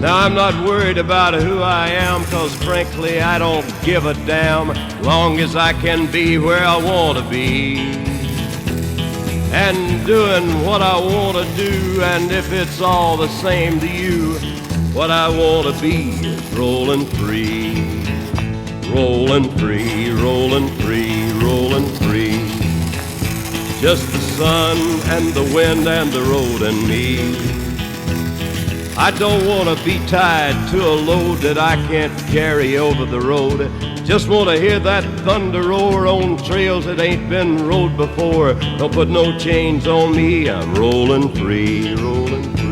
Now I'm not worried about who I am, 'cause frankly I don't give a damn, long as I can be where I want to be and doing what I want to do. And if it's all the same to you, what I want to be is rolling free, rolling free, rolling free, rolling free. Just the sun and the wind and the road and me. I don't want to be tied to a load that I can't carry over the road. Just want to hear that thunder roar on trails that ain't been rode before. Don't put no chains on me, I'm rolling free, rolling free.